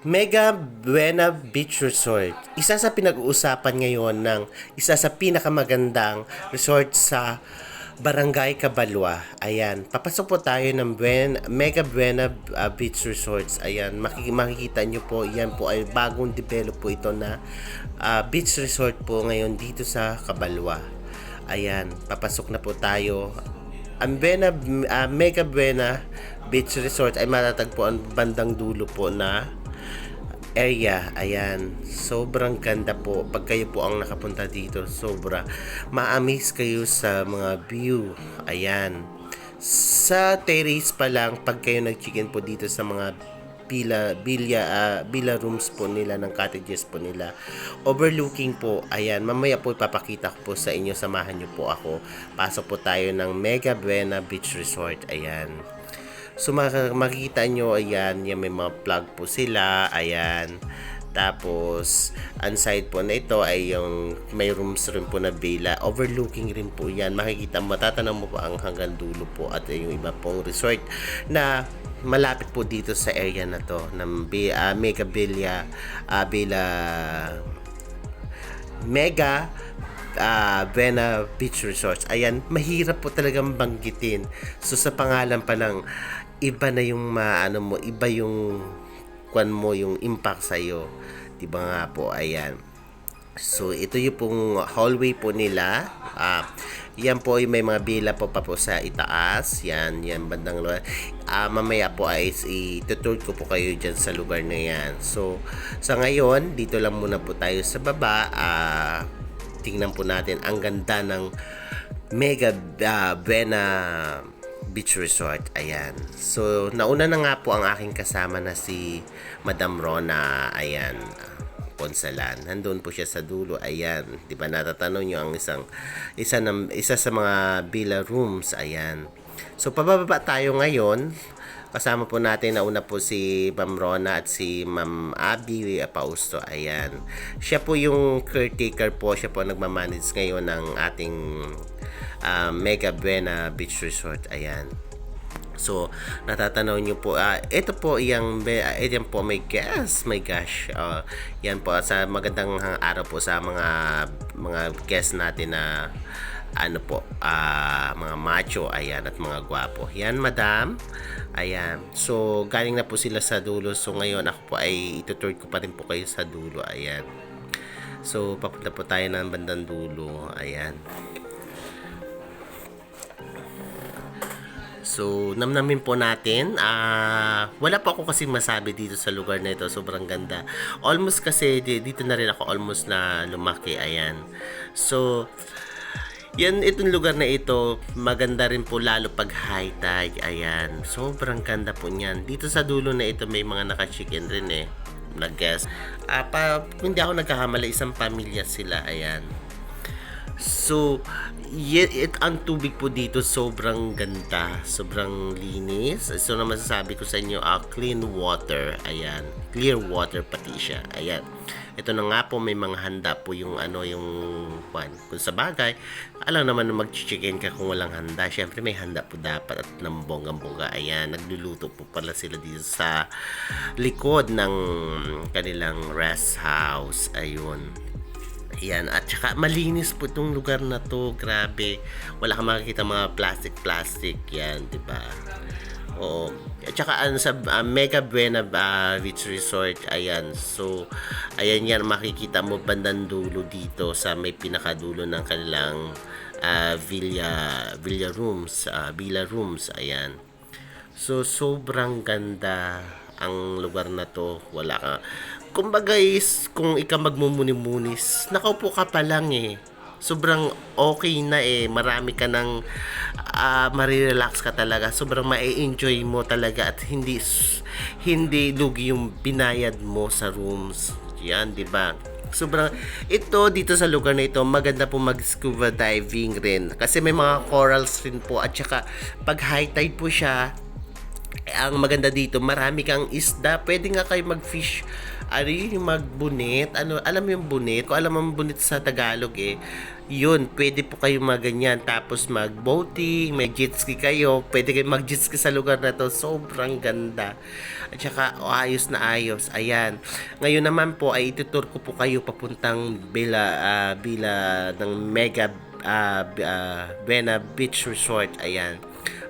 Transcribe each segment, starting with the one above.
Mega Buena Beach Resort. Isa sa pinag-uusapan ngayon ng isa sa pinakamagandang resort sa Barangay Cabalua. Ayan, papasok po tayo ng Mega Buena Beach Resorts. Ayan, makikita nyo po, yan po ay bagong develop po ito na beach resort po ngayon dito sa Cabalua. Ayan, papasok na po tayo. Ang Mega Buena Beach Resort ay matatagpuan bandang dulo po na area. Ayan, sobrang ganda po pag kayo po ang nakapunta dito. Ma-amaze kayo sa mga view. Ayan, sa terrace pa lang pag kayo nag-check-in po dito sa mga villa rooms po nila, ng cottages po nila, overlooking po. Ayan, mamaya po ipapakita ko po sa inyo, samahan nyo po ako. Pasok po tayo ng Mega Buena Beach Resort. Ayan, so makikita nyo, ayan, yan, may mga plug po sila. Ayan, tapos ang side po na ito ay yung may rooms rin po na villa, overlooking rin po yan. Matatanaw mo po ang hanggang dulo po, at yung iba pong resort na malapit po dito sa area na to ng Mega Mega Buena Beach Resorts. Ayan, mahirap po talagang banggitin. So sa pangalan pa lang, iba na yung iba yung yung impact sa iyo. 'Di ba nga po? Ayan. So ito yung pong hallway po nila. Yan po, may mga villa po pa po sa itaas. Yan bandang lugar. Mamaya po ay itutur ko po kayo dyan sa lugar na yan. So sa ngayon, dito lang muna po tayo sa baba. Tingnan po natin ang ganda ng Mega Buena Beach Resort. Ayan. So nauna na nga po ang aking kasama na si Madam Rona. Ayan, Ponsalan. Nandun po siya sa dulo. Ayan, 'di ba natatanong niyo ang isa sa mga villa rooms. Ayan. So pababa tayo ngayon. Kasama po natin, nauna po si Ma'am Rona at si Ma'am Abby Pausto. Ayan, siya po yung caretaker po. Siya po nagmamanage ngayon ng ating Mega Buena Beach Resort. Ayan. So, natatanaw nyo po, ito po yung, yan po, may guest, my gosh, yan po, sa magandang araw po sa mga guest natin na, mga macho, ayan, at mga gwapo. Yan, madam, ayan. So, galing na po sila sa dulo. So, ngayon, ako po ay itutur ko pa rin po kayo sa dulo, ayan. So, papunta po tayo ng bandang dulo, ayan. So, namnamin po natin. Wala po ako kasi masabi dito sa lugar na ito. Sobrang ganda. Almost kasi, dito na rin ako almost na lumaki. Ayan. So, itong lugar na ito, maganda rin po lalo pag high tide. Ayan. Sobrang ganda po niyan. Dito sa dulo na ito, may mga naka-chicken rin nag-guest. Hindi ako nagkakamali, isang pamilya sila. Ayan. So, ang tubig po dito sobrang ganda, sobrang linis. So, na masasabi ko sa inyo, clean water. Ayan, clear water pati siya. Ayan. Ito na nga po, may mga handa po yung kung sa bagay, alam naman na mag-chicken ka kung walang handa. Syempre may handa po dapat at ng bonggang-bongga. Ayan, nagluluto po pala sila dito sa likod ng kanilang rest house. Ayun. Yan, at saka malinis po itong lugar na to. Grabe, wala kang makikita mga plastic yan, di ba? Oo. At saka sa Mega Buena Beach Resort, ayan. So ayan, yan makikita mo bandang dulo dito sa may pinakadulo ng kanilang villa rooms, ayan. So sobrang ganda ang lugar na to. Wala ka, kumbaga kung ikaw magmumuni-munis, nakaupo ka pa lang sobrang okay na marami ka ng marirelax ka talaga, sobrang ma-enjoy mo talaga, at hindi lugi yung binayad mo sa rooms. Yan, di ba? Sobrang ito dito sa lugar na ito, maganda po mag-scuba diving rin kasi may mga corals rin po, at saka pag high tide po siya, ang maganda dito, marami kang isda. Pwede nga kayo mag-fish Ano yun, yung magbunit? Ano, alam mo yung bunit? Kung alam mo yung bunit sa Tagalog yun, pwede po kayo maganyan. Tapos mag-boating, may jet ski kayo. Pwede kayo mag-jet ski sa lugar na to. Sobrang ganda. At saka, ayos na ayos. Ayan. Ngayon naman po, ay itutur ko po kayo papuntang Bila ng Mega Buena Beach Resort. Ayan.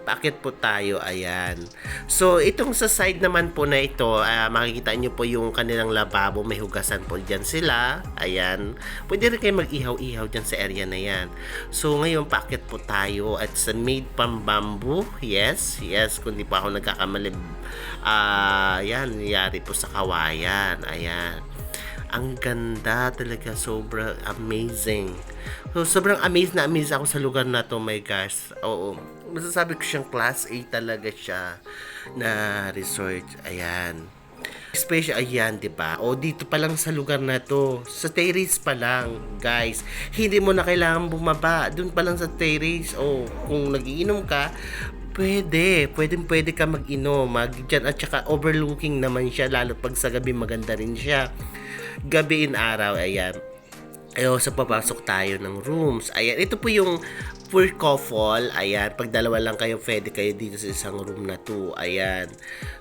Paakit po tayo, ayan. So, itong sa side naman po na ito, makikita nyo po yung kanilang lababo, may hugasan po dyan sila, ayan. Pwede rin kayo mag-ihaw-ihaw dyan sa area na yan. So, ngayon, paakit po tayo at sa made from bamboo, yes, kung di pa ako nagkakamali, yan, nangyari po sa kawayan, ayan. Ang ganda talaga, sobrang amazing. So, sobrang amazed ako sa lugar na to, my gosh. Oo, masasabi ko siyang class A talaga siya na resort. Ayan. Special, ayan, di ba? O, dito pa lang sa lugar na to. Sa terrace pa lang, guys. Hindi mo na kailangan bumaba. Doon pa lang sa terrace. O, kung nagiinom ka, pwede ka mag-inom. Dyan, at saka overlooking naman siya. Lalo pag sa gabi, maganda rin siya. Gabi in araw, ayan. Ayun, sa papasok tayo ng rooms. Ayan, ito po yung for couple. Ayan, pag dalawa lang kayo, pwede kayo dito sa isang room na to. Ayan.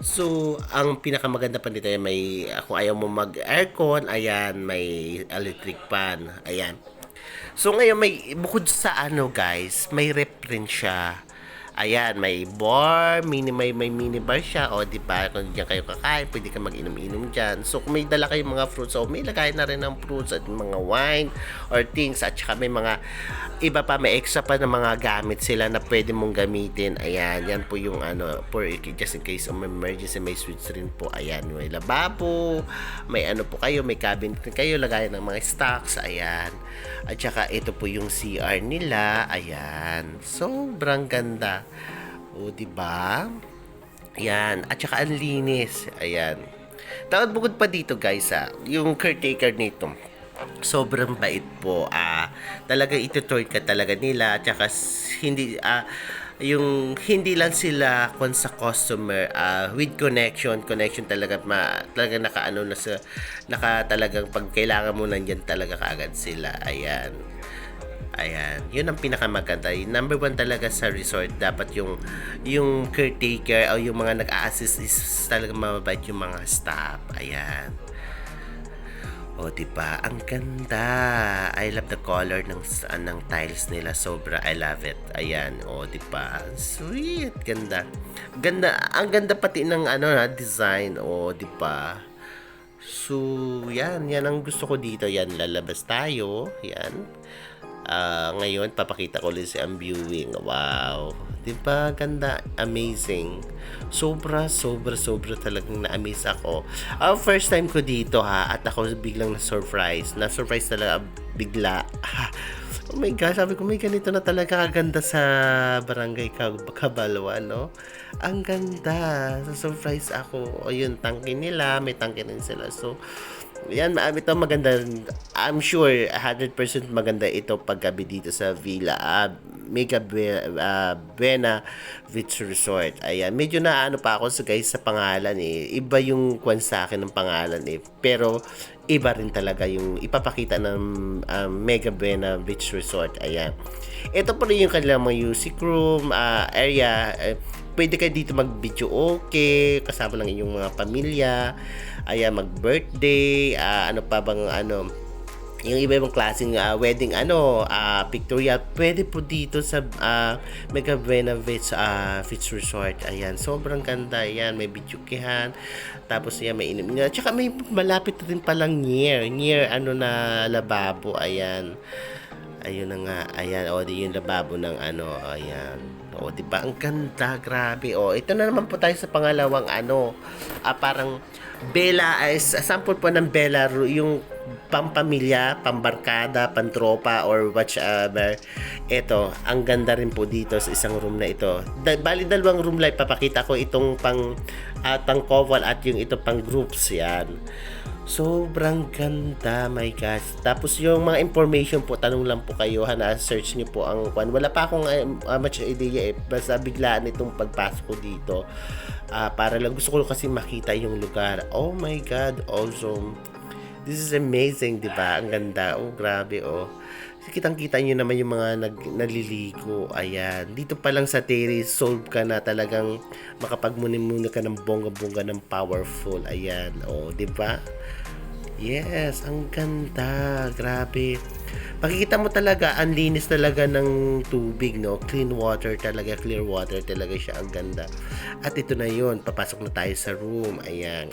So, ang pinakamaganda pa dito ay may, kung ayaw mo mag-aircon, ayan, may electric fan. Ayan. So, ngayon, bukod sa guys, may rep rin siya. Ayan, may bar, may mini bar siya. O, di ba? Kung diyan kayo kakain, pwede ka mag-inom-inom dyan. So, kung may dala kayong mga fruits, so may lagay na rin ng fruits at mga wine or things. At saka may mga iba pa, may extra pa na mga gamit sila na pwede mong gamitin. Ayan, yan po yung for just in case of emergency, may switch rin po. Ayan, may lababo, may po kayo, may cabinet kayo, lagayan ng mga stocks. Ayan. At saka ito po yung CR nila. Ayan. Sobrang ganda. O, diba? Ayan. At saka ang linis. Ayan. Tapos bukod pa dito, guys, yung caretaker nito, sobrang bait po. Talagang itutour ka talaga nila. At saka yung hindi lang sila sa customer, with connection talaga, talaga talagang pag kailangan mo nandiyan talaga kaagad sila. Ayan, yun ang pinakamaganda. Number one talaga sa resort, dapat yung caretaker o yung mga nag-a-assist is talaga mababait yung mga staff. Ayan. O, diba? Ang ganda. I love the color ng tiles nila. Sobra. I love it. Ayan. O, diba? Sweet. Ganda. Ganda. Ang ganda pati ng design. O, diba? So, yan. Yan ang gusto ko dito. Yan. Lalabas tayo. Yan. Ngayon, papakita ko ulit ang viewing. Wow. Diba? Ganda. Amazing. Sobra talagang na-amaze ako. First time ko dito at ako biglang na-surprise. Na-surprise talaga bigla. Oh my gosh, sabi ko may ganito na talaga kaganda sa Barangay Cabalwa, no? Ang ganda. Surprise ako. O yun, tangke nila. May tangke rin sila. So, yan, ito maganda. I'm sure 100% maganda ito paggabi dito sa Villa Mega Buena Beach Resort. Ayan, medyo na pa ako sa pangalan Iba yung sa akin ng pangalan Pero iba rin talaga yung ipapakita ng Mega Buena Beach Resort. Ayan. Ito pa rin yung kanilang mga music room area. Pwede kayo dito mag-video kasama ng inyong mga pamilya. Ayan, mag-birthday, yung iba-ibang klaseng wedding, pictorial, pwede po dito sa Mega Buena Beach Resort. Ayan, sobrang ganda. Ayan, may bidyukihan. Tapos yan, may inom. Tsaka may malapit rin palang near na lababo. Ayan. Ayun na nga. Ayan, yung lababo ng ayan. O, diba? Ang ganda, grabe. O, ito na naman po tayo sa pangalawang parang Bella, sample po ng Bella, yung pampamilya, pambarkada, pantropa, or whatever. Ito, ang ganda rin po dito sa isang room na ito. Bali, dalawang room lang, papakita ko itong pang couple at yung ito pang groups, yan. Sobrang ganda, my gosh. Tapos yung mga information po, tanong lang po kayo, search niyo po ang kwan. Wala pa akong much idea basta biglaan itong pagpasok ko dito. Para lang gusto ko kasi makita yung lugar. Oh my God, awesome. This is amazing, di ba? Ang ganda. Oh, grabe, oh. Kitang-kita nyo naman yung mga naliligo. Ayan. Dito pa lang sa terrace, solve ka na talagang makapagmuni-muni ka ng bongga-bongga ng powerful. Ayan. O, di ba? Yes, ang ganda. Grabe. Makikita mo talaga, ang linis talaga ng tubig, no? Clean water talaga, clear water talaga siya. Ang ganda. At ito na yon, papasok na tayo sa room. Ayan.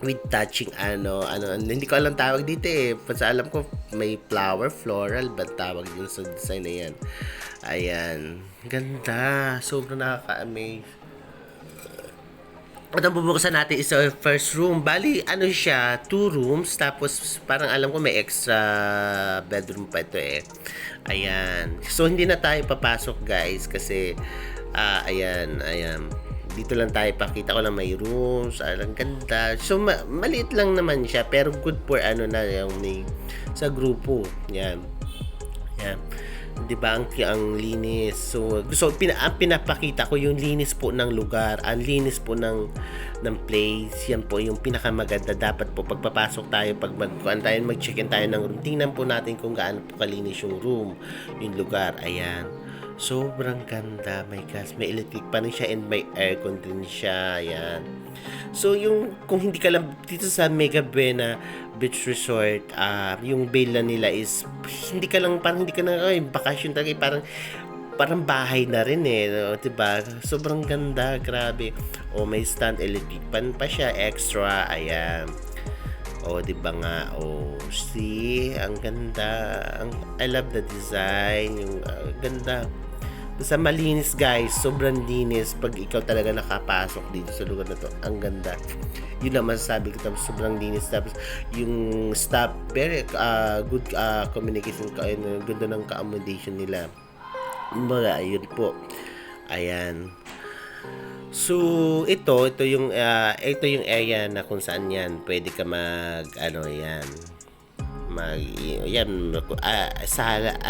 With touching hindi ko alam tawag dito basta alam ko may floral ba tawag yun sa design na yan. Ayan, ganda, sobrang nakaka-amaze. At ang bubuksan natin is our first room. Bali, siya, 2 rooms, tapos parang alam ko may extra bedroom pa ito Ayan. So, hindi na tayo papasok, guys, kasi, ayan. Dito lang tayo, pakita ko lang may rooms, ang ganda. So, maliit lang naman siya, pero good for yung may, sa grupo. Yan. Diba, ang linis. So, ang pinapakita ko yung linis po ng lugar, ang linis po ng place. Yan po yung pinakamaganda. Dapat po, pagpapasok tayo, pag mag-check-in tayo ng room, tingnan po natin kung gaano po kalinis yung room, yung lugar. Ayan. Sobrang ganda, my gosh. May electric pa rin siya and may aircon din siya. Ayan. So, kung hindi ka lang dito sa Mega Buena Beach Resort, yung bail na nila is hindi ka na bakasyon talaga, parang bahay na rin no? Diba? Sobrang ganda, grabe. May stand, electric pan pa siya, extra. Ayan. Diba nga? See? Ang ganda. I love the design. Yung ganda. Basta malinis, guys. Sobrang linis pag ikaw talaga nakapasok dito sa lugar na to. Ang ganda. Yun lang masasabi ko. Tapos sobrang linis. Tapos yung staff, very good communication. Ganda ng accommodation nila. Ayun po. Ayan. So, ito yung area na kung saan yan pwede ka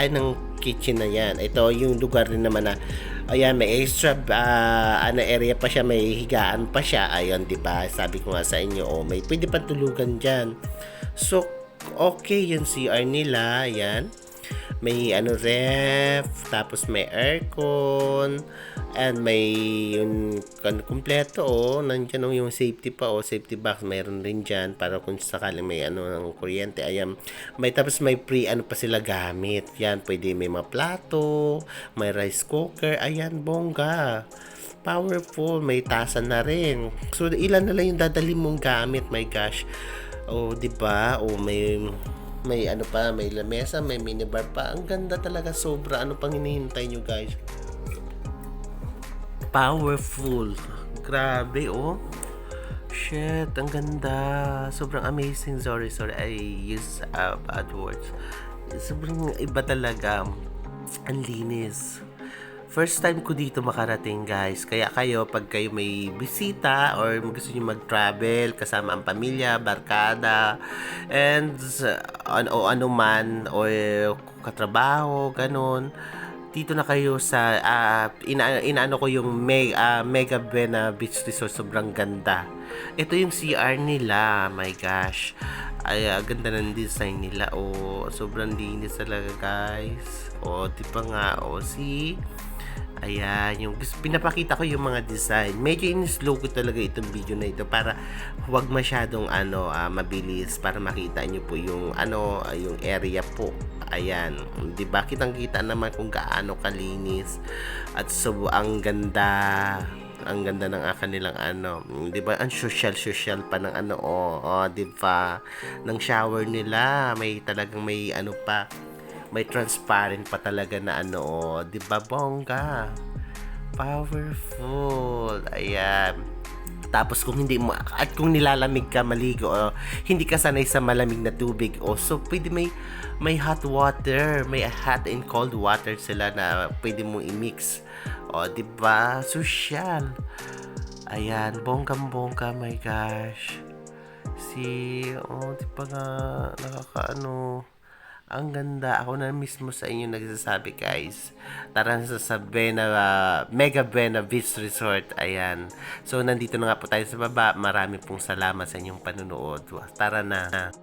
ng kitchen na yan. Ito yung lugar din naman na ayan, may extra area pa siya, may higaan pa siya. Ayun, di ba? Sabi ko nga sa inyo, may pwede pa tulugan diyan. So, okay yung CR nila, ayan. May ref, tapos may aircon, and may yung kompleto nandiyan yung safety pa safety box mayroon rin diyan para kung sakaling may ng kuryente. Ayan, tapos may pa sila gamit. Yan, pwede may mga plato, may rice cooker. Ayan, bongga. Powerful, may tasa na rin. So ilan na lang yung dadali mong gamit, my gosh. Di ba? May pa, may lamesa, may minibar pa. Ang ganda talaga, sobra. Ano pang hinihintay nyo, guys? Powerful. Grabe, Shit, ang ganda. Sobrang amazing. Sorry. I use bad words. Sobrang iba talaga. Ang linis. First time ko dito makarating, guys. Kaya pag kayo may bisita or gusto nyo mag-travel kasama ang pamilya, barkada, and ano man, o katrabaho, ganun, dito na kayo sa inaano ko yung Mega Buena Beach Resort. Sobrang ganda. Ito yung CR nila, my gosh. Ganda ng design nila. Sobrang linis talaga, guys. Diba nga, see? Ayan, yung pinapakita ko yung mga design. Medyo in-slow ko talaga itong video na ito para huwag masyadong mabilis, para makita nyo po yung yung area po. Ayan, 'di ba? Kitang-kita naman kung gaano kalinis at ang ganda. Ang ganda ng kanilang 'di ba? Ang social pa ng 'di ba? Ng shower nila, may talagang may pa, may transparent pa talaga na 'di ba, bongga? Powerful. Ayan. Tapos kung nilalamig ka maligo, hindi ka sanay sa malamig na tubig, so pwede may hot water, may hot and cold water sila na pwede mong i-mix. 'Di ba? Social. Ayan, bonggang-bongga, my gosh. di pa nga nakakaano. Ang ganda. Ako na mismo sa inyo nagsasabi, guys. Tara na sa Bena, Mega Bena Beach Resort. Ayan. So, nandito na nga po tayo sa baba. Marami pong salamat sa inyong panunood. Tara na.